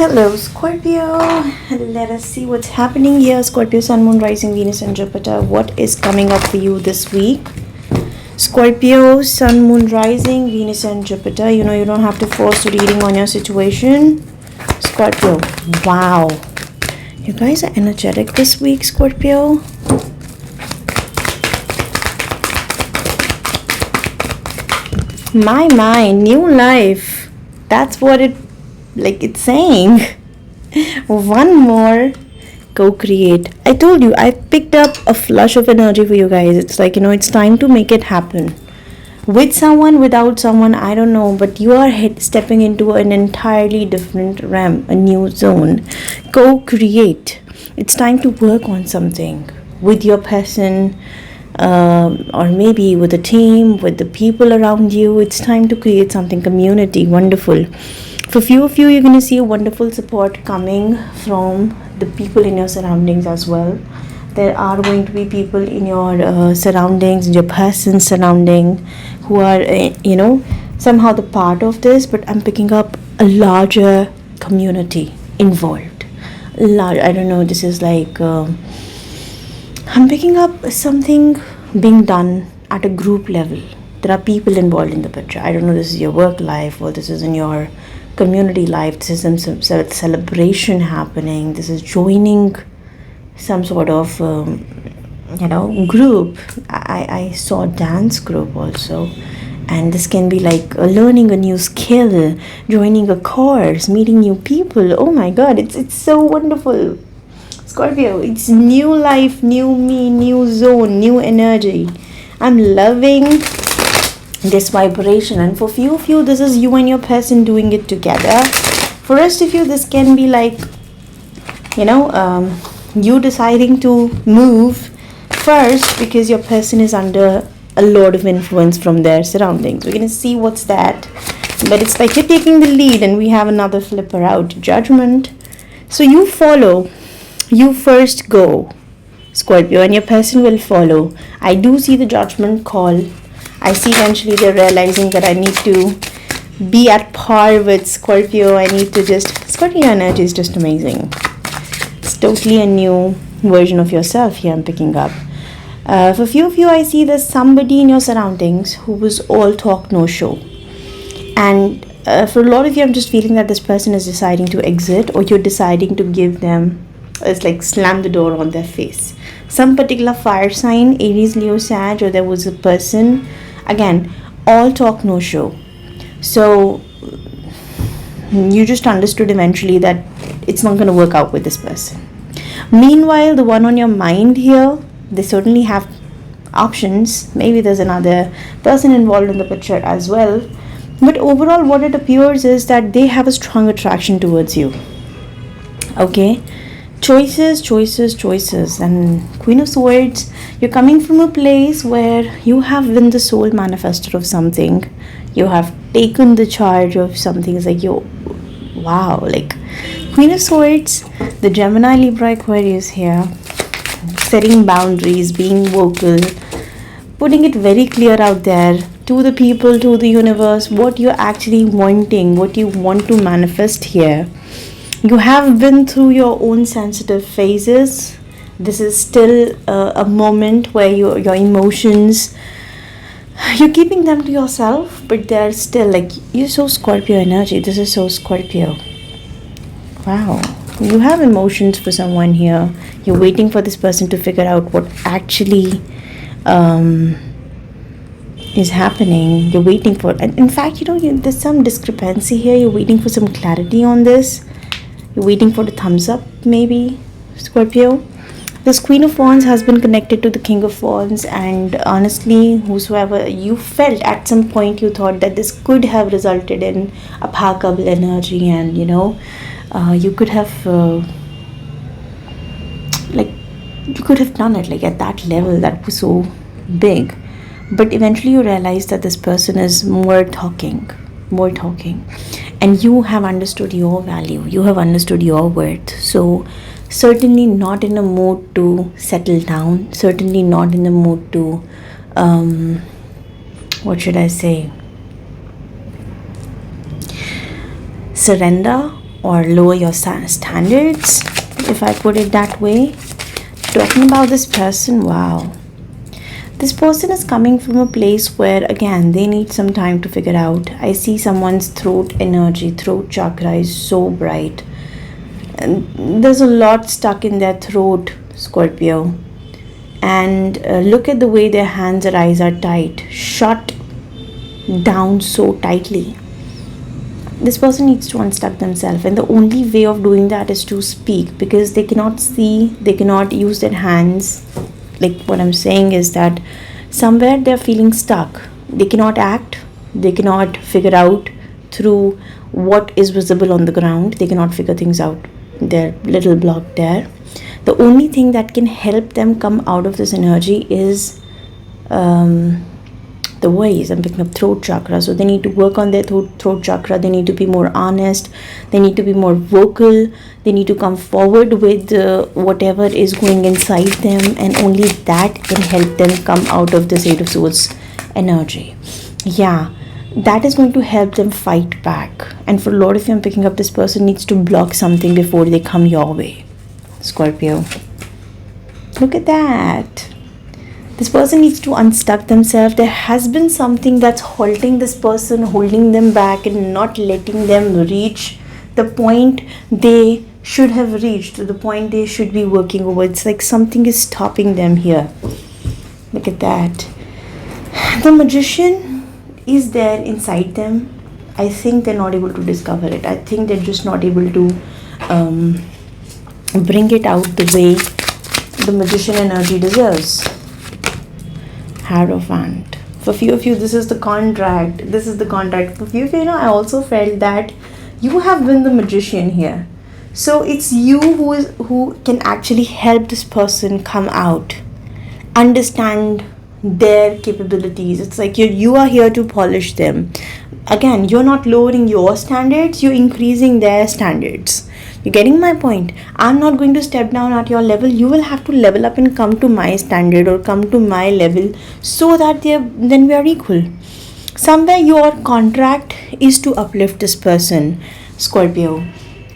Hello, Scorpio. Let us see what's happening here. Scorpio, Sun, Moon, Rising, Venus, and Jupiter. What is coming up for you this week? Scorpio, Sun, Moon, Rising, Venus, and Jupiter. You know, you don't have to force a reading on your situation. Scorpio, wow. You guys are energetic this week, Scorpio. My, new life. That's what it's saying. One more, go create. I told you, I picked up a flush of energy for you guys. It's like, it's time to make it happen. With someone, without someone, I don't know, but you are stepping into an entirely different realm, a new zone. Go create. It's time to work on something with your person, or maybe with a team, with the people around you. It's time to create something, community. Wonderful. For few of you, you're going to see a wonderful support coming from the people in your surroundings as well. There are going to be people in your surroundings, in your person's surrounding, who are, somehow the part of this, but I'm picking up a larger community involved. I don't know, this is like, I'm picking up something being done at a group level. There are people involved in the picture. I don't know, this is your work life, or this is in your community life. This is some celebration happening. This is joining some sort of group. I saw dance group also, and this can be like learning a new skill, joining a course, meeting new people. Oh my god, it's so wonderful, Scorpio. It's new life, new me, new zone, new energy. I'm loving this vibration, and for few of you, this is you and your person doing it together. For rest of you, this can be like you deciding to move first because your person is under a lot of influence from their surroundings. We're gonna see what's that, but it's like you're taking the lead, and we have another flipper out, Judgment. So you follow, you first go, Scorpio, and your person will follow. I do see the Judgment call. I see eventually they're realizing that I need to be at par with Scorpio. Scorpio energy is just amazing. It's totally a new version of yourself here I'm picking up. For few of you, I see there's somebody in your surroundings who was all talk, no show. And for a lot of you, I'm just feeling that this person is deciding to exit, or you're deciding to give them, it's like slam the door on their face. Some particular fire sign, Aries, Leo, Sag, or there was a person. Again, all talk, no show. So you just understood eventually that it's not going to work out with this person. Meanwhile, the one on your mind here, they certainly have options. Maybe there's another person involved in the picture as well. But overall, what it appears is that they have a strong attraction towards you. Okay? Choices. And Queen of Swords, you're coming from a place where you have been the sole manifestor of something. You have taken the charge of something. It's like like Queen of Swords, the Gemini, Libra, Aquarius here, setting boundaries, being vocal, putting it very clear out there to the people, to the universe, what you're actually wanting, what you want to manifest here. You have been through your own sensitive phases. This is still a moment where your emotions, you're keeping them to yourself, but they're still like, you're so Scorpio energy. This is so Scorpio. Wow. You have emotions for someone here. You're waiting for this person to figure out what actually is happening. You're waiting for, and in fact, there's some discrepancy here. You're waiting for some clarity on this. You're waiting for the thumbs up, maybe, Scorpio. This Queen of Wands has been connected to the King of Wands, and honestly, whosoever you felt at some point, you thought that this could have resulted in a packable energy, and you could have you could have done it like at that level that was so big. But eventually you realize that this person is more talking, and you have understood your value, you have understood your worth. So certainly not in a mood to settle down, certainly not in the mood to surrender, or lower your standards, if I put it that way. Talking about this person, wow. This person is coming from a place where, again, they need some time to figure out. I see someone's throat energy, throat chakra is so bright. And there's a lot stuck in their throat, Scorpio. And look at the way their hands or eyes are tight, shut down so tightly. This person needs to unstuck themselves, and the only way of doing that is to speak, because they cannot see, they cannot use their hands. Like, what I'm saying is that somewhere they're feeling stuck. They cannot act, they cannot figure out through what is visible on the ground, they cannot figure things out. They're little blocked there. The only thing that can help them come out of this energy is the voice. I'm picking up throat chakra, so they need to work on their throat chakra. They need to be more honest, they need to be more vocal, they need to come forward with whatever is going inside them, and only that can help them come out of this Eight of Swords energy. Yeah, that is going to help them fight back. And for a lot of you, I'm picking up this person needs to block something before they come your way, Scorpio. Look at that. This person needs to unstuck themselves. There has been something that's halting this person, holding them back and not letting them reach the point they should have reached, to the point they should be working over. It's like something is stopping them here. Look at that. The Magician is there inside them. I think they're not able to discover it. I think they're just not able to bring it out the way the Magician energy deserves. Hierophant. For few of you, this is the contract. This is the contract. For few of you, I also felt that you have been the Magician here. So it's you who can actually help this person come out, understand their capabilities. It's like you are here to polish them. Again, you're not lowering your standards, you're increasing their standards. You're getting my point? I'm not going to step down at your level. You will have to level up and come to my standard or come to my level, so that then we are equal. Somewhere your contract is to uplift this person, Scorpio.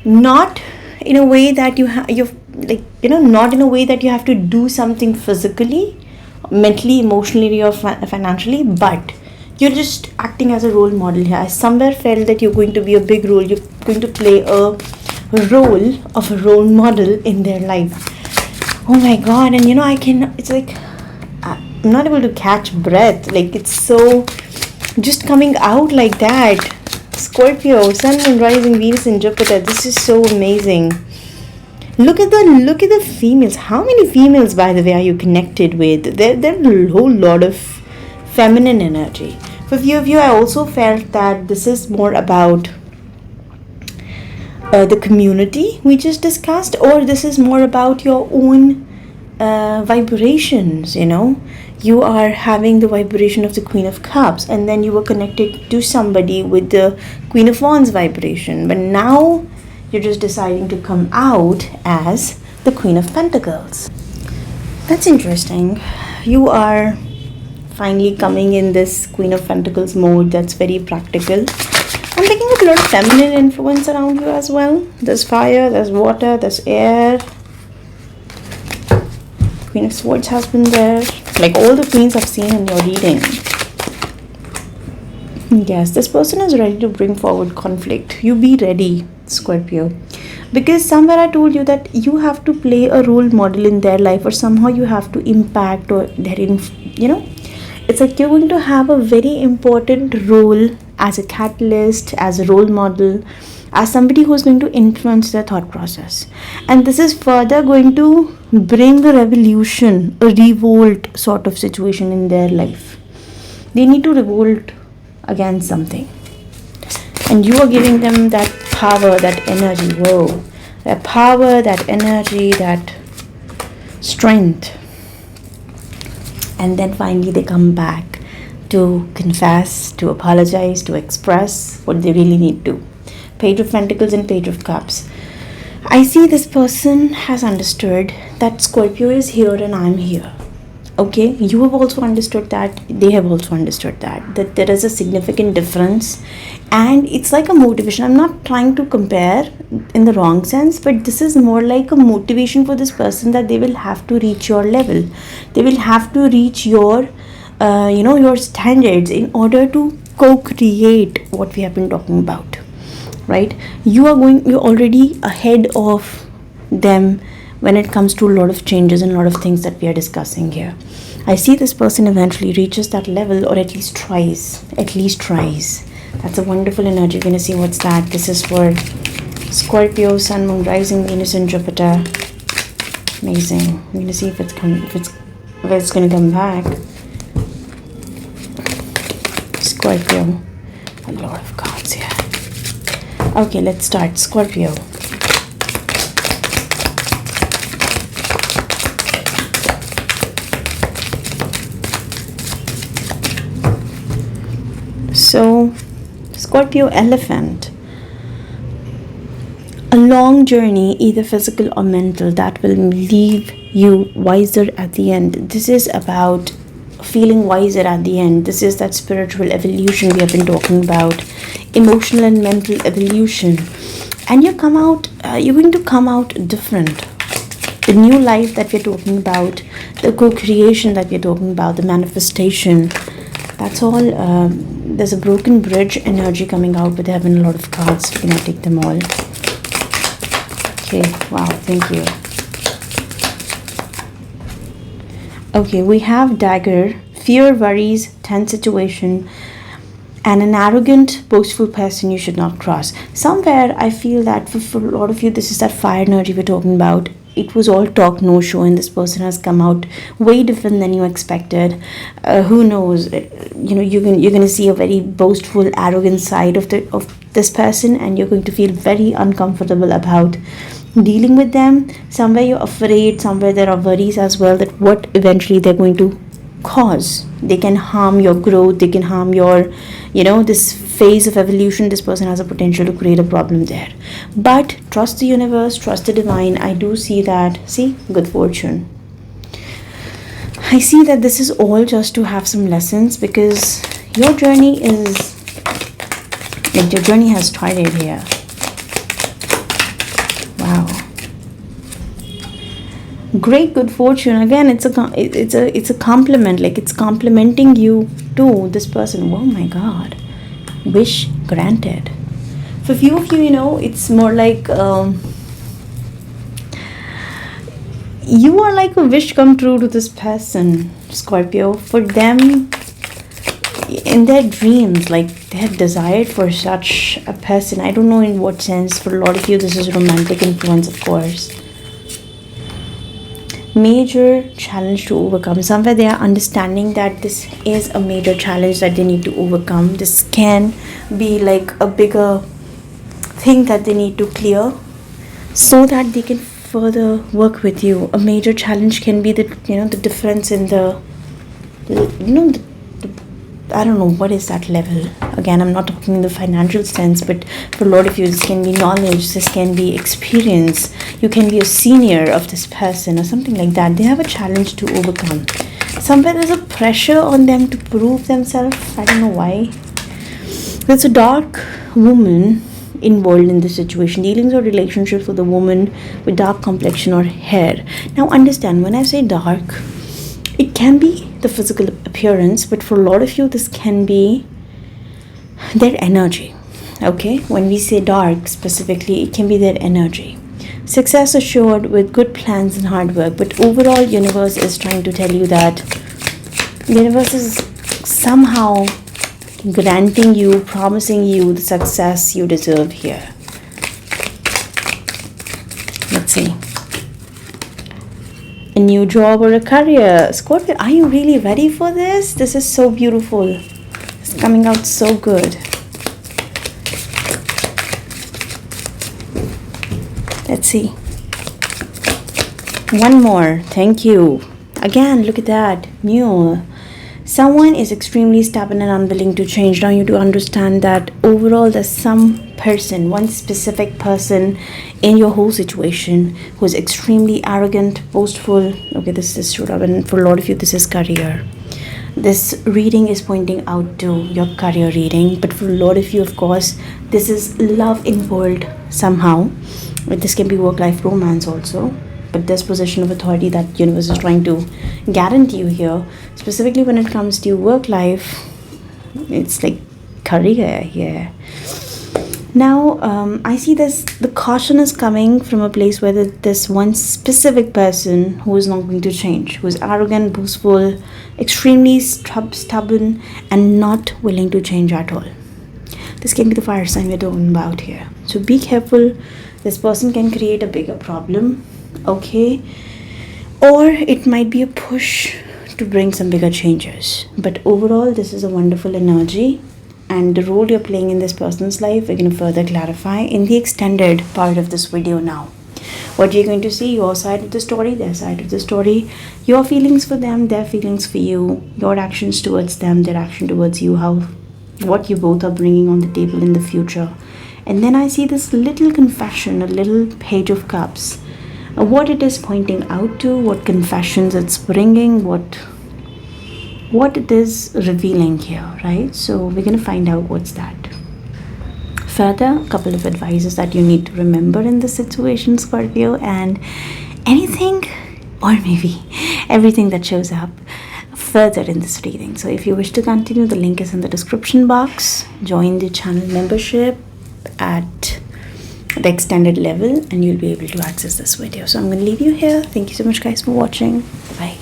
Not in a way that not in a way that you have to do something physically, mentally, emotionally, or financially, but you're just acting as a role model here. I somewhere felt that you're going to be a big role. You're going to play a role of a role model in their life. Oh my god. And it's like I'm not able to catch breath. Like, it's so just coming out like that. Scorpio, Sun, Moon, Rising, Venus and Jupiter. This is so amazing. Look at the females. How many females, by the way, are you connected with? There's a whole lot of feminine energy. For a few of you, I also felt that this is more about the community we just discussed, or this is more about your own vibrations. You are having the vibration of the Queen of Cups, and then you were connected to somebody with the Queen of Wands vibration, but now you're just deciding to come out as the Queen of Pentacles. That's interesting. You are finally coming in this Queen of Pentacles mode. That's very practical. I'm picking up a lot of feminine influence around you as well. There's fire, there's water, there's air. Queen of Swords has been there. Like all the queens I've seen in your reading. Yes, this person is ready to bring forward conflict. You be ready, Scorpio. Because somewhere I told you that you have to play a role model in their life, or somehow you have to impact, or it's like you're going to have a very important role as a catalyst, as a role model, as somebody who's going to influence their thought process. And this is further going to bring a revolution, a revolt sort of situation in their life. They need to revolt against something. And you are giving them that power, that energy. Whoa. That power, that energy, that strength. And then finally they come back to confess, to apologize, to express what they really need to. Page of Pentacles and Page of Cups. I see this person has understood that Scorpio is here and I'm here. Okay, you have also understood that, they have also understood that there is a significant difference, and it's like a motivation. I'm not trying to compare in the wrong sense, but this is more like a motivation for this person, that they will have to reach your level, they will have to reach your your standards in order to co-create what we have been talking about, right? You're already ahead of them when it comes to a lot of changes and a lot of things that we are discussing here. I see this person eventually reaches that level, or at least tries. That's a wonderful energy. You're gonna see what's that. This is for Scorpio, Sun, Moon, Rising, Venus, and Jupiter. Amazing. I'm gonna see if it's gonna come back. Scorpio, a lot of cards here. Okay, let's start. Scorpio. So, Scorpio, Elephant. A long journey, either physical or mental, that will leave you wiser at the end. This is about feeling wiser at the end. This is that spiritual evolution we have been talking about, emotional and mental evolution. And you're going to come out different. The new life that we're talking about, the co-creation that we're talking about, the manifestation, that's all. There's a broken bridge energy coming out, but there have been a lot of cards. We're gonna take them all. Okay, wow, thank you. Okay, we have Dagger, fear, worries, tense situation, and an arrogant, boastful person you should not cross. Somewhere I feel that for a lot of you, this is that fire energy we're talking about. It was all talk, no show, and this person has come out way different than you expected. Who knows? You're gonna see a very boastful, arrogant side of this person, and you're going to feel very uncomfortable about dealing with them. Somewhere you're afraid, somewhere there are worries as well, that what eventually they're going to cause. They can harm your growth, they can harm your this phase of evolution. This person has a potential to create a problem there, but trust the universe, trust the divine. I do see that. See, good fortune. I see that this is all just to have some lessons, because your journey has started here. Wow, great good fortune. Again, it's a compliment, like it's complimenting you to this person. Oh my god, wish granted. For few of you, it's more like you are like a wish come true to this person, Scorpio. For them, in their dreams, like they have desired for such a person. I don't know in what sense. For a lot of you, this is romantic influence, of course. Major challenge to overcome. Somewhere they are understanding that this is a major challenge that they need to overcome. This can be like a bigger thing that they need to clear, so that they can further work with you. A major challenge can be the difference in I don't know what is that level. Again, I'm not talking in the financial sense, but for a lot of you, this can be knowledge, this can be experience. You can be a senior of this person or something like that. They have a challenge to overcome. Somewhere there's a pressure on them to prove themselves. I don't know why. There's a dark woman involved in this situation. Dealings or relationships with a woman with dark complexion or hair. Now understand, when I say dark, it can be the physical appearance, but for a lot of you, this can be their energy. Okay, when we say dark specifically, it can be their energy. Success assured with good plans and hard work, but overall, universe is trying to tell you that universe is somehow granting you, promising you the success you deserve here. Let's see. A new job or a career. Scorpio, are you really ready for this? This is so beautiful. It's coming out so good. Let's see. One more. Thank you. Again, look at that. Mule. Someone is extremely stubborn and unwilling to change. Now you do understand that overall there's some person, one specific person in your whole situation who is extremely arrogant, boastful. Okay, this is should have been for a lot of you. This is career. This reading is pointing out to your career reading, but for a lot of you, of course, this is love involved somehow. But this can be work-life romance also. But this position of authority that universe is trying to guarantee you here, specifically when it comes to work life, it's like career here. Now I see this, the caution is coming from a place where this one specific person who is not going to change, who is arrogant, boastful, extremely stubborn, and not willing to change at all. This can be the fire sign we're talking about here. So be careful. This person can create a bigger problem, okay, or it might be a push to bring some bigger changes. But overall, this is a wonderful energy, and the role you're playing in this person's life we're going to further clarify in the extended part of this video. Now what you're going to see, your side of the story, their side of the story, your feelings for them, their feelings for you, your actions towards them, their action towards you, how what you both are bringing on the table in the future. And then I see this little confession, a little page of cups, what it is pointing out to, what confessions it's bringing, what it is revealing here, right? So we're going to find out what's that. Further, a couple of advices that you need to remember in this situation, Scorpio, and anything or maybe everything that shows up further in this reading. So if you wish to continue, the link is in the description box. Join the channel membership at the extended level and you'll be able to access this video. So I'm going to leave you here. Thank you so much guys for watching. Bye.